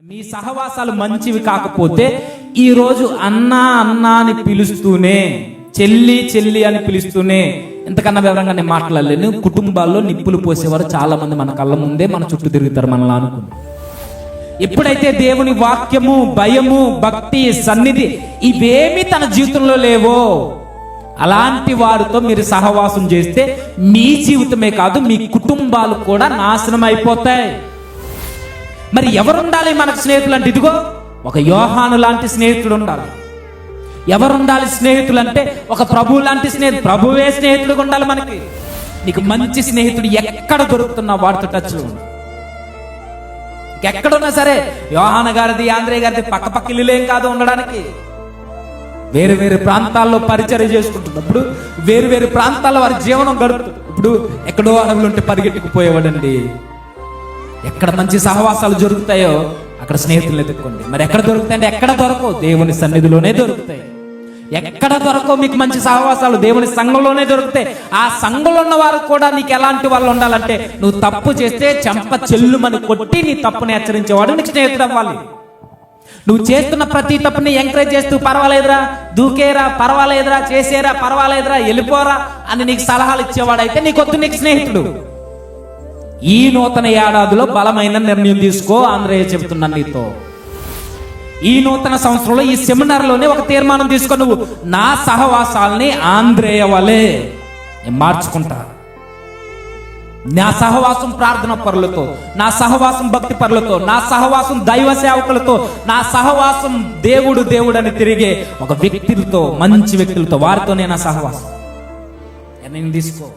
మీ సహవాసాలు మంచివి కాకపోతే ఈరోజు అన్నా అన్నా అని పిలుస్తూనే, చెల్లి చెల్లి అని పిలుస్తూనే, ఎంతకన్నా వివరంగా నేను మాట్లాడలేను. కుటుంబాల్లో నిప్పులు పోసేవారు చాలా మంది మన కళ్ళ ముందే మన చుట్టూ తిరుగుతారు మనల్ని అనుకుని. ఎప్పుడైతే దేవుని వాక్యము, భయము, భక్తి, సన్నిధి ఇవేమీ తన జీవితంలో లేవో అలాంటి వారితో మీరు సహవాసం చేస్తే మీ జీవితమే కాదు, మీ కుటుంబాలు కూడా నాశనం అయిపోతాయి. మరి ఎవరుండాలి మనకు స్నేహితులు అంటే? ఇదిగో ఒక యోహాను లాంటి స్నేహితుడు ఉండాలి. ఎవరుండాలి స్నేహితులు అంటే? ఒక ప్రభువు లాంటి స్నేహితుడు, ప్రభువే స్నేహితుడుగా ఉండాలి మనకి. నీకు మంచి స్నేహితుడు ఎక్కడ దొరుకుతున్నా వాడితో టచ్లో ఉండు. ఎక్కడున్నా సరే, యోహాను గారిది, ఆంధ్రేయ గారిది పక్క పక్క ఇల్లులేం కాదు ఉండడానికి. వేరు వేరు ప్రాంతాల్లో పరిచర్య చేసుకుంటున్నప్పుడు వేరు వేరు ప్రాంతాల్లో వారి జీవనం గడుపుతుంది. ఇప్పుడు ఎక్కడో అడవులు ఉంటే పరిగెట్టుకుపోయేవాడండి. ఎక్కడ మంచి సహవాసాలు దొరుకుతాయో అక్కడ స్నేహితులు ఎదుర్కోండి. మరి ఎక్కడ దొరుకుతాయంటే? ఎక్కడ దొరకవు, దేవుని సన్నిధిలోనే దొరుకుతాయి. ఎక్కడ దొరకవు మీకు మంచి సహవాసాలు? దేవుని సంఘంలోనే దొరుకుతాయి. ఆ సంఘంలో ఉన్న వారు కూడా నీకు ఎలాంటి వాళ్ళు ఉండాలంటే, నువ్వు తప్పు చేస్తే చెంప చెల్లుమని కొట్టి నీ తప్పుని హెచ్చరించేవాడు నీకు స్నేహితుడు అవ్వాలి. నువ్వు చేస్తున్న ప్రతి తప్పుని ఎంకరేజ్ చేస్తూ, పర్వాలేదురా, దూకేరా, పర్వాలేదురా, చేసేరా, పర్వాలేదురా, వెళ్ళిపోరా అని నీకు సలహాలు ఇచ్చేవాడైతే నీకొద్దు నీకు స్నేహితుడు. ఈ నూతన ఏడాదిలో బలమైన నిర్ణయం తీసుకో. ఆంధ్రేయ చెబుతున్నాను నీతో, ఈ నూతన సంవత్సరంలో ఈ సెమినార్లోనే ఒక తీర్మానం తీసుకో. నువ్వు నా సహవాసాలని ఆంధ్రేయ వలె నేను మార్చుకుంటా. నా సహవాసం ప్రార్థన పరులతో, నా సహవాసం భక్తి పరులతో, నా సహవాసం దైవ సేవకులతో, నా సహవాసం దేవుడు దేవుడు అని తిరిగే ఒక వ్యక్తులతో, మంచి వ్యక్తులతో, వారితోనే నా సహవాసం. నేను తీసుకో.